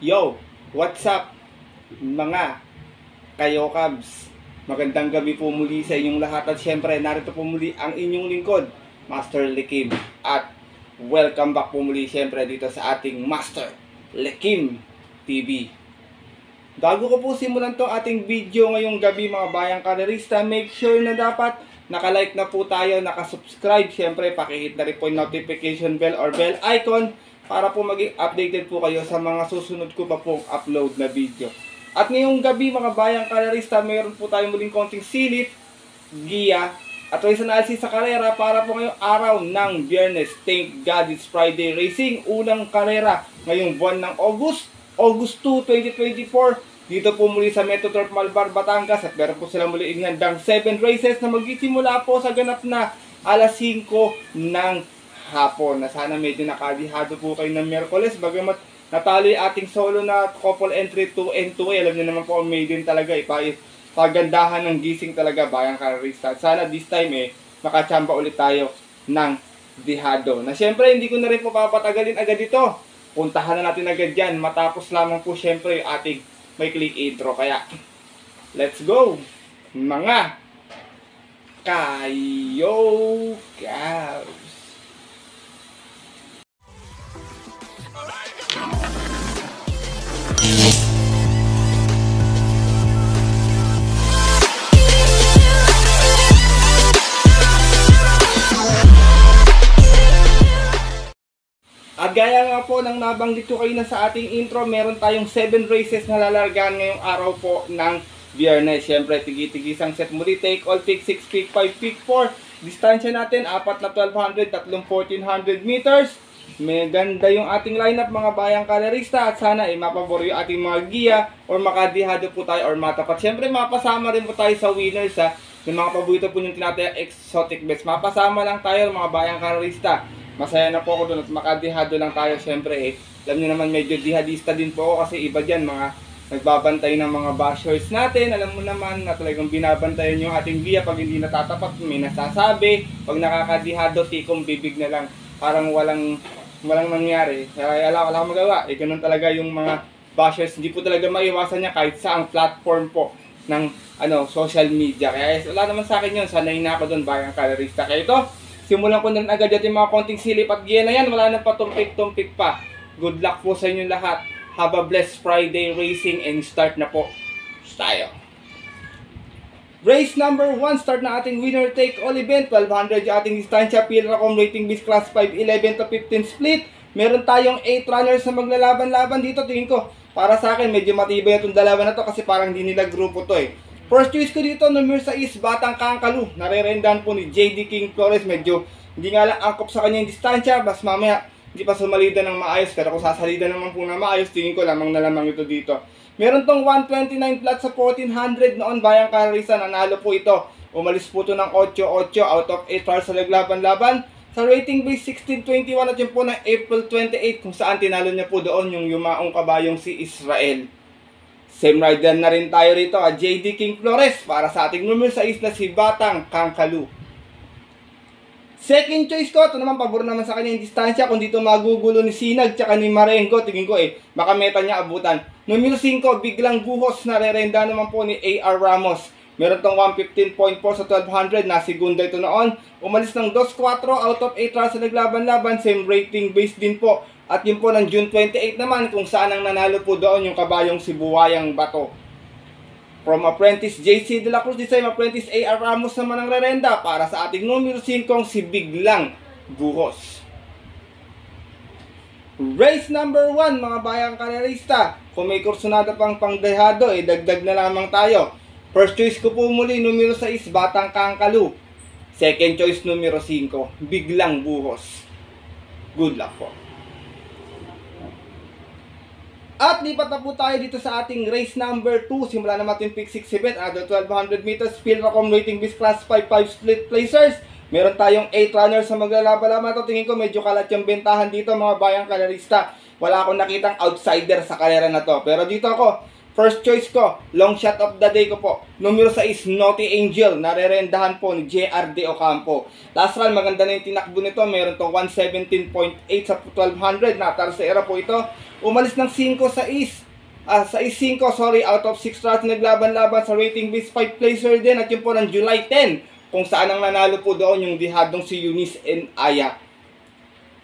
Yo, what's up mga kayo Cubs? Magandang gabi po muli sa inyong lahat at syempre narito po muli ang inyong lingkod, Master Lekim. At welcome back po muli syempre dito sa ating Master Lekim TV. Bago ko po simulan to ating video ngayong gabi mga bayang karerista, make sure na dapat nakalike na po tayo, nakasubscribe. Syempre pakihit na rin po yung notification bell or bell icon para po maging updated po kayo sa mga susunod ko pa pong upload na video. At ngayong gabi mga bayang karerista, mayroon po tayong muling konting silip, giya, at race analysis sa karera para po ngayong araw ng Biyernes. Thank God it's Friday Racing. Unang karera ngayong buwan ng August 2, 2024. Dito po muli sa Metro Turf Malbar, Batangas. At meron po sila muli inhandang 7 races na magsisimula po sa ganap na alas 5 ng hapon. Na sana medyo nakadihado po kayo ng Miyerkules. Bagamat natalo yung ating solo na couple entry 2 and 2. Alam niyo naman po, maiden talaga. Pagandahan ng gising talaga bayang karerista. Sana this time makachamba ulit tayo ng dihado. Na syempre hindi ko na rin po papatagalin agad ito. Puntahan na natin agad yan. Matapos lamang po syempre yung ating may click intro. Kaya let's go mga kayo Cubs. At gaya nga po ng nabanggit ko kayo na sa ating intro, meron tayong 7 races na lalargaan ngayong araw po ng Biyernes. Siyempre, tigi-tigisang set muli. Take all, pick 6, pick 5, pick 4. Distansya natin, 4 na 1200, 3 1400 meters. May ganda yung ating lineup mga bayang karerista. At sana mapabor yung ating mga giya or makadihado po tayo or matapat. Siyempre, mapasama rin po tayo sa winners ha. Yung mga paborito po yung tinataya exotic bets. Mapasama lang tayo mga bayang karerista. Masaya na po ako doon at makadihado lang tayo syempre Alam niyo naman medyo dihadista din po ako kasi iba dyan mga nagbabantay ng mga bashers natin. Alam mo naman na talagang binabantayan yung ating giya pag hindi natatapat, may nasasabi. Pag nakakadihado, tikong bibig na lang. Parang walang nangyari. Kaya wala akong magawa. Ganun talaga yung mga bashers. Hindi po talaga maiwasan niya kahit saang platform po ng social media. Kaya wala naman sa akin yun. Sanay na ako doon bayang karerista. Kaya ito, simulan ko na agad yung mga konting silip at giya na yan. Wala na patumpik-tumpik pa. Good luck po sa inyong lahat. Have a blessed Friday racing and start na po tayo. Race number 1. Start na ating winner take all event. 1200 yung ating distansya. Pilracom rating base class 5. 11 to 15 split. Meron tayong 8 runners na maglalaban-laban dito. Tingin ko, para sa akin, medyo matibay itong dalawa na to kasi parang hindi nila grupo to First choice ko dito, numero 6, Batang Kangkalu. Narerendahan po ni JD King Flores. Medyo hindi nga lang angkop sa kanya yung distansya. Bas mamaya, hindi pa sumalida ng maayos. Pero kung sasalida naman po na maayos, tingin ko lamang na lamang ito dito. Meron tong 129 flat sa 1400 noon. Bayang karerista, nanalo po ito. Umalis po ito ng 8-8 out of 8 hours sa naglaban-laban. Sa rating base 1621 at yun po ng April 28 kung saan tinalo niya po doon yung yumaong kabayong si Israel. Same rider na rin tayo rito JD King Flores para sa ating numero 6 na si Batang Kangkalu. Second choice ko, ito naman pabor naman sa kanya yung distansya. Kung dito magugulo ni Sinag tsaka ni Marengo, tingin ko baka meta niya abutan. Numero 5, biglang buhos na rerenda naman po ni AR Ramos. Meron tong 115.4 sa 1200 na segunda ito noon. Umalis ng 2-4 out of 8 rounds sa naglaban-laban. Same rating base din po. At yun po ng June 28 naman kung saan ang nanalo po doon yung kabayong si Buwayang Bato. From Apprentice JC De La Cruz, this time Apprentice AR Ramos naman ang rerenda para sa ating numero 5 si Biglang Buhos. Race number 1 mga bayang karerista. Kung may kursunada pang pangdehado dagdag na lamang tayo. First choice ko po muli numero 6 Batang Kangkalu. Second choice numero 5 Biglang Buhos. Good luck po. At lipat na po tayo dito sa ating race number 2. Simulan na natin pick 6 event. Another 1200 meters. Pilracom rating base class 5 split placers. Meron tayong 8 runners na maglalaban-laban. Ito tingin ko medyo kalat yung bentahan dito mga bayang karerista. Wala akong nakitang outsider sa karera na to. Pero dito ako, First choice ko, long shot of the day ko po. Numero 6, Naughty Angel. Narerendahan po ni JRD Ocampo. Last run, maganda na yung tinakbo nito. Meron tong 117.8 sa 1200. Natarsera po ito. Umalis ng 5-6. 6-5, sorry, out of 6 runs naglaban-laban sa rating base 5 placer din. At yun po ng July 10, kung saan ang nanalo po doon yung dihadong si Eunice and Aya.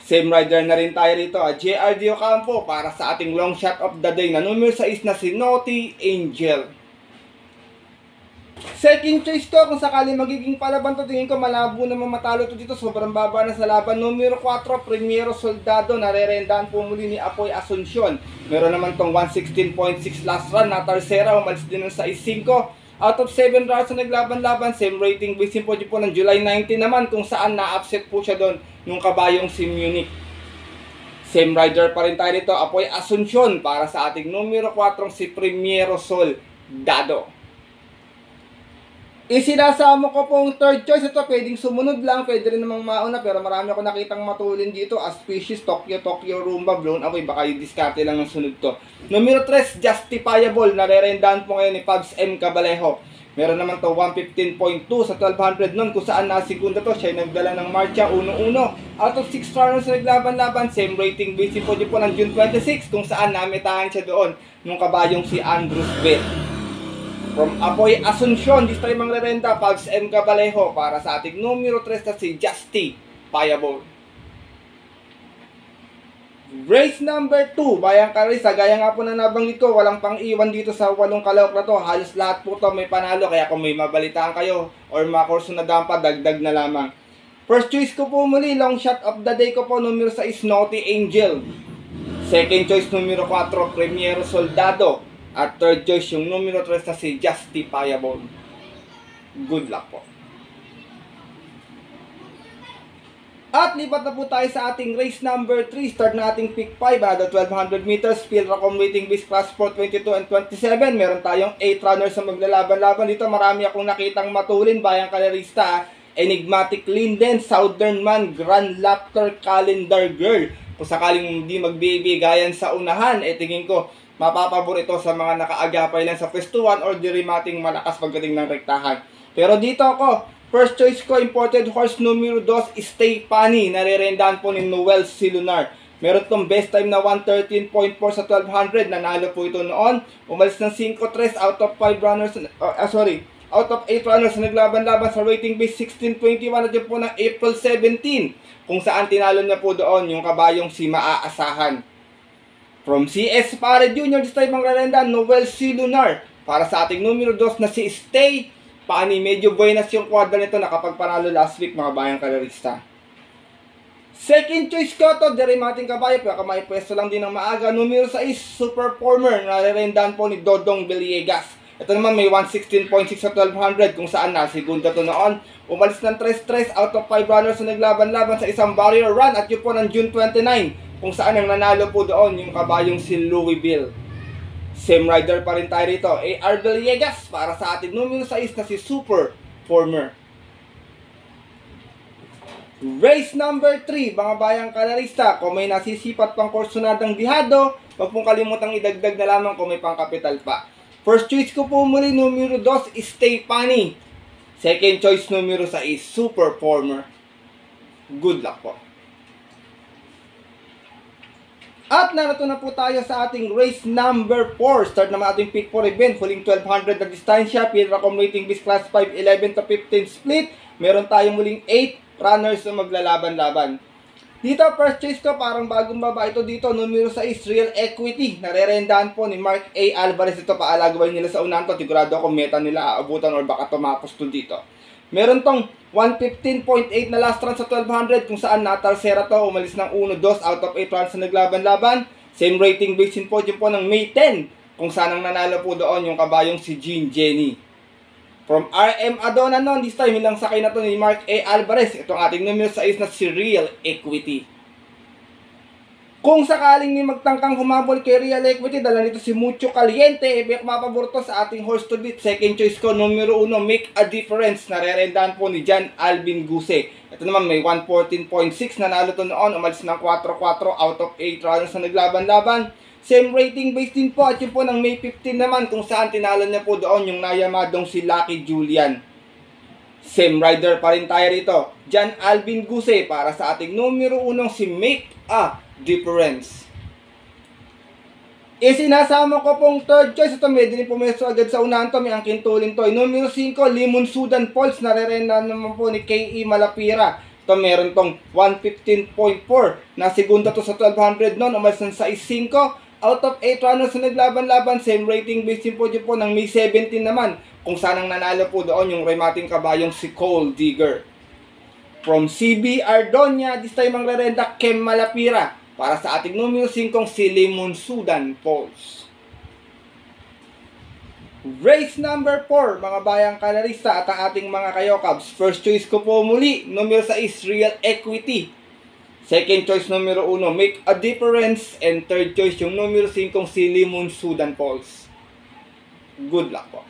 Same rider na rin tayo rito, JRD Ocampo, para sa ating long shot of the day na numero 6 na si Naughty Angel. Second choice ko, kung sakali magiging palaban to, tingin ko malabo naman matalo to dito. Sobrang baba na sa laban. Numero 4, Primero Soldado. Narerendahan po muli ni Apoy Asuncion. Meron naman tong 116.6 last run na tarsera. Umalis din ng 6-5. Out of 7 rounds na naglaban-laban, same rating base po ng July 19 naman, kung saan na-upset po siya doon nung kabayong si Munich. Same rider pa rin tayo dito, Apoy Asuncion, para sa ating numero 4 si Primero Soldado. Isinasama ko pong third choice. Ito pwedeng sumunod lang, pwede rin namang mauna, pero marami ako nakitang matulin dito. Auspicious, Tokyo Rumba, Blown Away. Baka yung diskarte lang ng sunod to. Numero 3, Justifiable. Narerendahan po ngayon ni Pabs M. Cabalejo. Meron naman to 115.2 sa 1200 nun, kung saan nasigunda to. Siya nagdala ng marcha 1-1. Out of 6 runners na naglaban-laban, same rating base po dito po ng June 26, kung saan namitahan siya doon nung kabayong si Andrews Bell. From Apoy Asuncion, this time ang rerenda, Pabs M. Cabalejo, para sa ating numero 3 na si Justifiable. Race number 2, Bayang Carissa. Gaya nga po na nabanggit ko, walang pang iwan dito sa 8 kalawak na to. Halos lahat po to may panalo, kaya kung may mabalitaan kayo or makurso na dampa, dagdag na lamang. First choice ko po muli, long shot of the day ko po, numero 6, Naughty Angel. Second choice, numero 4, Primero Soldado. At third choice, yung numero 3 na si Justifiable. Good luck po. At lipat na po tayo sa ating race number 3. Start na ating pick 5. Ada 1200 meters. Field accommodating base class 422 and 27. Meron tayong 8 runners na maglalaban-laban. Dito marami akong nakitang matulin. Bayang Kalerista, Enigmatic Linden, Southern Man, Grand Laughter, Calendar Girl. Kung sakaling hindi magbibigayan sa unahan, tingin ko mapapabor ito sa mga nakaagapay lang sa pwestuhan or dirimating malakas pagdating ng rektahan. Pero dito ako, first choice ko, imported horse numero 2, Stay Funny. Narerendahan po ni Noel Silunar. Meron itong best time na 113.4 sa 1200. Nanalo po ito noon. Umalis ng 5-3 out of 5 runners, out of 8 runners na naglaban-laban sa rating base 1621 at yun po ng April 17. Kung saan tinalo niya po doon yung kabayong si Maaasahan. From CS Pare Jr. this time ang rerenda, Noel Silunar. Para sa ating numero 2 na si Stay Funny. Medyo buenas yung quadra nito, nakapagpanalo last week mga bayang kalerista. Second choice ko to, derimating kabayo, pero kamay pwesto lang din ng maaga. Numero 6, Superformer. Narerendahan po ni Dodong Villegas. Ito naman may 116.6 sa 1200, kung saan nasigunda to noon. Umalis ng 3-3 out of 5 runners na naglaban-laban sa isang barrier run at yun po ng June 29. Kung saan ang nanalo po doon yung kabayong si Louisville. Same rider pa rin tayo rito, AR Villegas, para sa ating numero 6 na si Superformer. Race number 3, mga bayang kalarista. Kung may nasisipat pang kursunadang dihado, huwag pong kalimutang idagdag na lamang kung may pang kapital pa. First choice ko po muli, numero 2, Stay Funny. Second choice, numero 6, Superformer. Good luck po. At narito na po tayo sa ating race number 4. Start naman ating pick 4 event. Huling 1200 na distansya. Field accommodating base class 5, 11 to 15 split. Meron tayong muling 8 runners na maglalaban-laban. Dito, first choice ko, parang bagong baba ito dito. Numero 6, Real Equity. Narerendahan po ni Mark A. Alvarez. Ito, paalagawin nila sa unahan to. Sigurado ako meta nila aabutan or baka tumapos to dito. Meron tong 115.8 na last run sa 1200, kung saan natarsera to. Umalis ng 1-2 out of 8 runs na naglaban-laban. Same rating base po dyan po ng May 10, kung saan ang nanalo po doon yung kabayong si Jean Jenny. From RM Adona noon, this time ilang sakay na to ni Mark A. Alvarez. Itong ating numero 6 na si Real Equity. Kung sakaling may magtangkang humabol kay Real Equity, dala nito si Mucho Caliente. Ibig mapabor to sa ating horse to beat. Second choice ko, numero 1, Make a Difference. Narerendahan po ni John Alvin Guse. Ito naman may 114.6. Nanalo to noon. Umalis ng 4-4 out of 8 runners na naglaban-laban. Same rating base din po, at yun po ng May 15 naman kung saan tinalo niya po doon yung nayamadong si Lucky Julian. Same rider pa rin tayo rito, John Alvin Guse para sa ating numero 1 si Make a Difference. Isinasama ko pong third choice. Ito medyo din pumesto agad sa unahan to. May angkin tuling to. Numero 5, Limon Sudan Pulse. Narerenda naman po ni K.E. Malapira. Ito meron tong 115.4. Na segunda to sa 1200 noon. Umalis ng 6.5. Out of 8 runners na naglaban-laban. Same rating base din po dyan po ng May 17 naman. Kung saan ang nanalo po doon yung remating kabayong si Cole Digger. From CB Ardonia, this time ang rerenda Kem Malapira. Para sa ating numero 5 si Limon Sudan Pulse. Race number 4, mga bayang kalarista at ang ating mga kayokabs. First choice ko po muli, numero 6, Real Equity. Second choice, numero 1, Make a Difference. And third choice, yung numero 5 si Limon Sudan Pulse. Good luck po.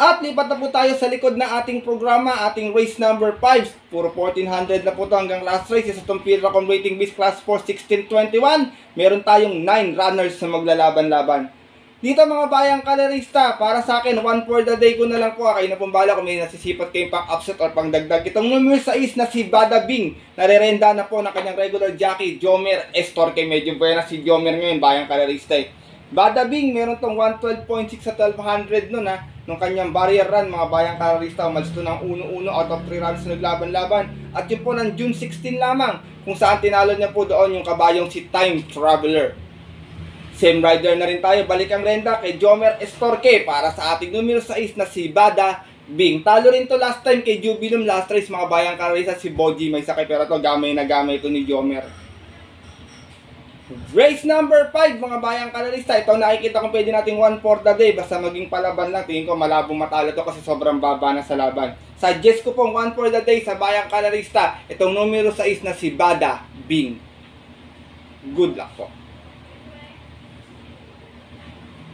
At lipat na po tayo sa likod ng ating programa, ating race number 5. Puro 1400 na po ito hanggang last race. Sa itong Piracom Rating Base Class 4 1621, meron tayong 9 runners na maglalaban-laban. Dito mga bayang kalarista, para sa akin, 1 for the day ko na lang po. Kayo na pong bala kung may nasisipat kayong pang-upset or pang-dagdag. Itong numero 6 na si Bada Bing, narerenda na po ng kanyang regular jockey, Jomer Estorque. Medyo buena si Jomer ngayon, bayang kalarista eh. Bada Bing, meron tong 112.6 sa 1200 nun ha. Nung kanyang barrier run, mga bayang kalarista, umalis to ng 1-1 out of 3 runs na naglaban-laban. At yun po ng June 16 lamang, kung saan tinalo niya po doon yung kabayong si Time Traveler. Same rider na rin tayo, balik ang renda kay Jomer Estorque para sa ating numero 6 na si Bada Bing. Talo rin to last time kay Jubilum last race, mga bayang kalarista, si Boji may sakay, pero to gamay na gamay ito ni Jomer. Race number 5, mga bayang kalarista. Ito nakikita kong pwede nating 1 for the day. Basta maging palaban lang. Tingin ko malabong matalo to kasi sobrang baba na sa laban. Suggest ko pong 1 for the day sa bayang kalarista. Itong numero 6 na si Bada Bing. Good luck po.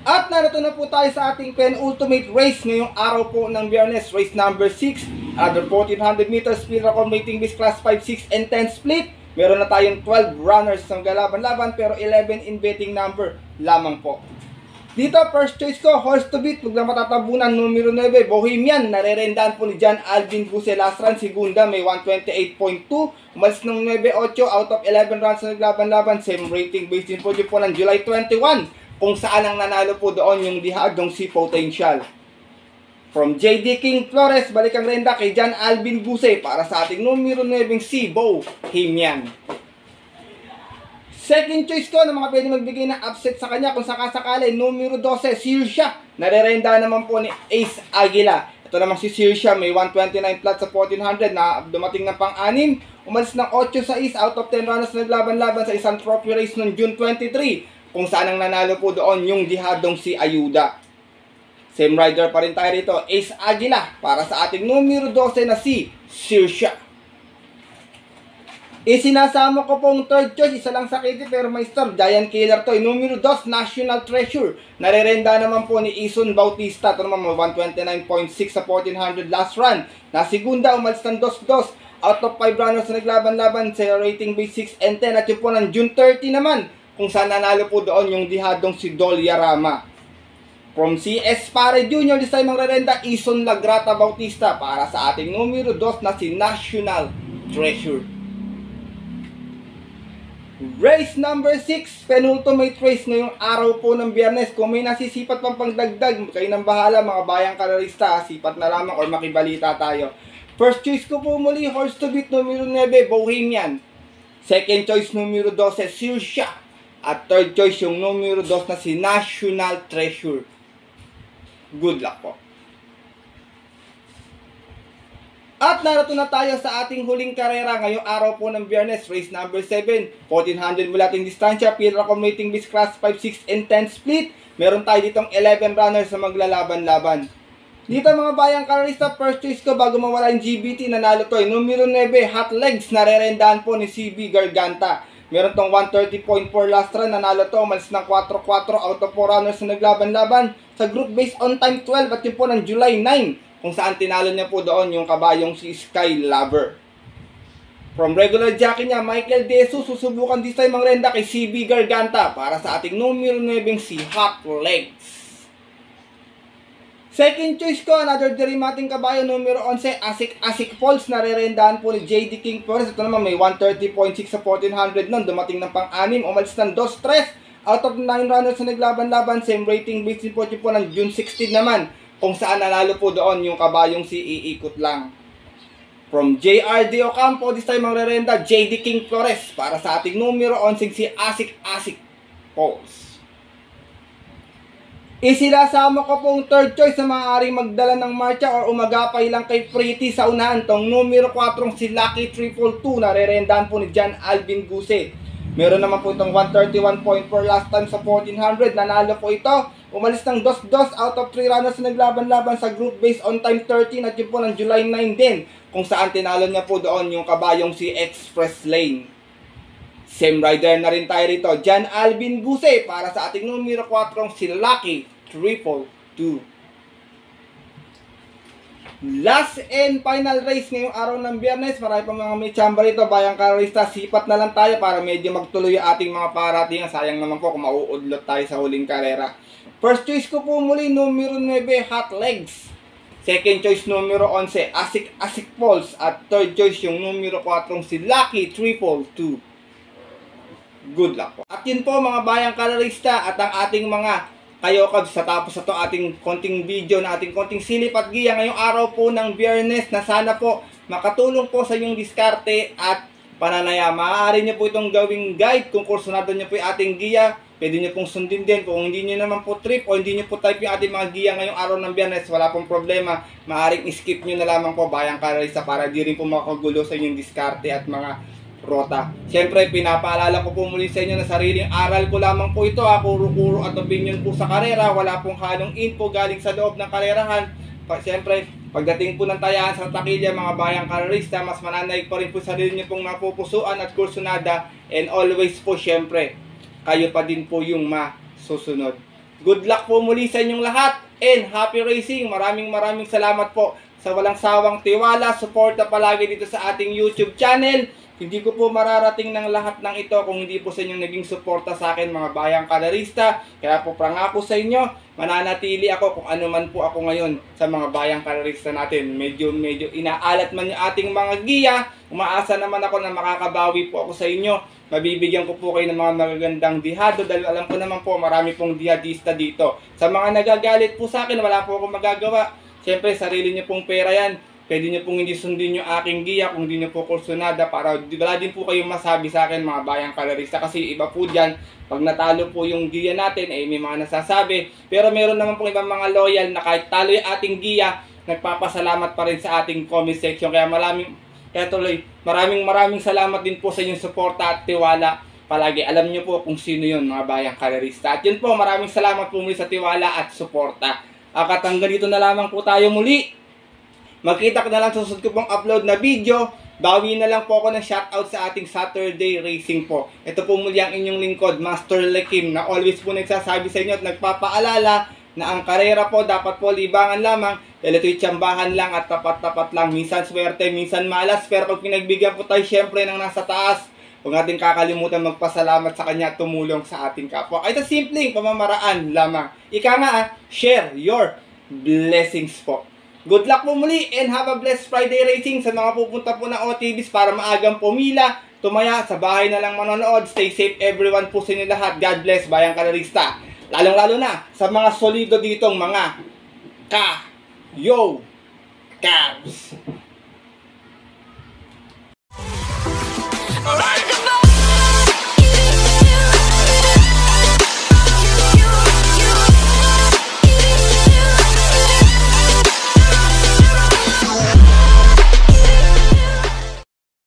At narito na po tayo sa ating penultimate race ngayong araw po ng Biyernes. Race number 6. Another 1400 meters. Piracom Rating Base Class 5, 6, and 10 split. Meron na tayong 12 runners ng galaban-laban pero 11 in betting number lamang po. Dito, first choice ko, horse to beat. Huwag lang matatabunan, numero 9, Bohemian. Narerendaan po ni John Alvin Guse last run. Segunda, may 128.2. Umalis ng 9.8 out of 11 runs na naglaban-laban. Same rating based din po dyan po ng July 21. Kung saan ang nanalo po doon yung dihadong si Potential. From J.D. King Flores, balik ang renda kay John Alvin Guse para sa ating numero 9 si Bohemian. Second choice ko na mga pwede magbigay ng upset sa kanya kung sakasakali, numero 12, Sirsha. Narerenda naman po ni Ace Aguila. Ito naman si Sirsha, may 129 flat sa 1400 na dumating na pang-6. Umalis ng 8 sa East out of 10 runners na naglaban-laban sa isang trophy race noong June 23. Kung saan ang nanalo po doon yung dihadong si Ayuda. Same rider pa rin tayo rito, Ace Aguila, para sa ating numero 12 na si Sirsha. Isinasama ko pong third choice, isa lang sakiti pero may star, Giant Killer to. Numero 2, National Treasure. Narerenda naman po ni Ison Bautista. Ito naman, 129.6 sa 1400 last run. Na segunda, umalis ng 2-2. Out of 5 runners na naglaban-laban sa rating base 6 and 10. At yun po ng June 30 naman, kung saan nanalo po doon yung dihadong si Dolya Rama. From CS Pare Jr., this time ang rerenda, Ison Lagrata Bautista para sa ating numero 2 na si National Treasure. Race number 6, penultimate race ngayong araw po ng Biyernes. Kung may nasisipat pang pangdagdag, kayo nang bahala mga bayang kalarista, sipat na lamang or makibalita tayo. First choice ko po muli, horse to beat, numero 9, Bohemian. Second choice, numero 12, Sirsha. At third choice, yung numero 2 na si National Treasure. Good luck po. At narito na tayo sa ating huling karera ngayong araw po ng Biyernes, race number 7, 1400 mula ating distansya, Piracom Rating Base Class 5, 6, and 10 split. Meron tayo ditong 11 runners na maglalaban-laban. Dito mga bayang karalista, first choice ko bago mawala yung GBT, nanalo to. Numero 9, Hot Legs, narerendaan po ni CB Garganta. Meron tong 130.4 last run, nanalo to, umalis ng 4-4 out of 4 runners na naglaban-laban sa group based on time 12 at yun po ng July 9, kung saan tinalo niya po doon yung kabayong si Sky Lover. From regular jockey niya, Michael De Jesus, susubukan this time ang renda kay CB Garganta para sa ating numero 9 si Hot Legs. Second choice ko, another derimating kabayo, numero 11, Asik Falls, narerendahan po ni JD King Flores. Ito naman may 130.6 sa 1400 nun, dumating ng pang-anim, umalis ng 2-3 out of 9 runners na naglaban-laban, same rating based po ng June 16 naman, kung saan nanalo po doon yung kabayong si Iikot Lang. From JR De Ocampo, this time ang rerenda, JD King Flores para sa ating numero 11 si Asik Falls. Isilasama ko pong third choice na maaaring magdala ng marcha or umagapay lang kay Pretty sa unahan. Tong numero 4 si Lucky 222 na rerendahan po ni John Alvin Guse. Meron naman po itong 131.4 last time sa 1400. Nanalo po ito. Umalis ng 2-2 out of 3 runners na naglaban-laban sa group based on time 13 at yun po ng July 9 din. Kung saan tinalo niya po doon yung kabayong si Express Lane. Same rider na rin tayo rito. John Alvin Guse para sa ating numero 4 si Lucky 222. Last and final race ngayong araw ng Biyernes. Marami pa mga may chamba rito. Bayang karista, sipat na lang tayo para medyo magtuloy yung ating mga parating. Sayang naman po kung mauudlot tayo sa huling karera. First choice ko po muli, numero 9, Hot Legs. Second choice, numero 11, Asik Falls. At third choice, yung numero 4, si Lucky 222. Good luck po. At yun po mga bayang karista at ang ating mga kayokabs, sa tapos na ito ating konting video na ating konting silip at giya ngayong araw po ng Biyernes na sana po makatulong po sa inyong diskarte at pananaya. Maaari nyo po itong gawing guide kung kursunado nyo po yung ating giya. Pwede nyo pong sundin din. Kung hindi nyo naman po trip o hindi nyo po type yung ating mga giya ngayong araw ng Biyernes, wala pong problema. Maaaring skip nyo na lamang po bayang karista para di rin po makagulo sa inyong diskarte at mga rota. Siyempre, pinapaalala ko po muli sa inyo na sariling aral ko lamang po ito. Kuro-kuro at opinion po sa karera. Wala pong halong info galing sa loob ng karerahan. Siyempre, pagdating po ng tayaan sa takilya, mga bayang karerista, mas mananaig pa rin po sarili nyo pong napupusuan at kursunada. And always po, siyempre, kayo pa din po yung masusunod. Good luck po muli sa inyong lahat and happy racing. Maraming salamat po sa walang sawang tiwala, suporta palagi dito sa ating YouTube channel. Hindi ko po mararating ng lahat ng ito kung hindi po sa inyong naging suporta sa akin mga bayang karerista. Kaya po prangako sa inyo, mananatili ako kung ano man po ako ngayon sa mga bayang karerista natin. Medyo inaalat man yung ating mga giya. Umaasa naman ako na makakabawi po ako sa inyo. Mabibigyan ko po kayo ng mga magagandang dihado dahil alam ko naman po marami pong dihadista dito. Sa mga nagagalit po sa akin, wala po akong magagawa. Siyempre, sarili niyo pong pera yan. Pwede nyo pong hindi sundin yung aking giya kung hindi nyo po kursunada para wala din po kayong masabi sa akin mga bayang karerista. Kasi iba po dyan, pag natalo po yung giya natin, may mga nasasabi. Pero meron naman pong ibang mga loyal na kahit talo yung ating giya, nagpapasalamat pa rin sa ating comment section. Kaya maraming salamat din po sa inyong suporta at tiwala. Palagi alam nyo po kung sino yun mga bayang karerista. At yun po, maraming salamat po muli sa tiwala at suporta. At hanggang dito na lamang po tayo muli. Magkita ko na lang sa susunod ko pong upload na video. Bawi na lang po ako ng shoutout sa ating Saturday Racing po. Ito po muli ang inyong lingkod, Master Lekim, na always po nagsasabi sa inyo at nagpapaalala na ang karera po dapat po libangan lamang. Dahil ito'y tsambahan lang at tapat-tapat lang. Minsan swerte, minsan malas. Pero pag pinagbigyan po tayo syempre ng nasa taas, huwag natin kakalimutan magpasalamat sa kanya at tumulong sa ating kapwa. Ito simpleng pamamaraan lamang. Ika nga, share your blessings po. Good luck po muli and have a blessed Friday racing sa mga pupunta po ng OTVs para maagang pumila, tumaya, sa bahay na lang manonood. Stay safe everyone po sa inyo lahat. God bless, bayang karerista. Lalong-lalo na sa mga solido ditong mga Cabs. Alright!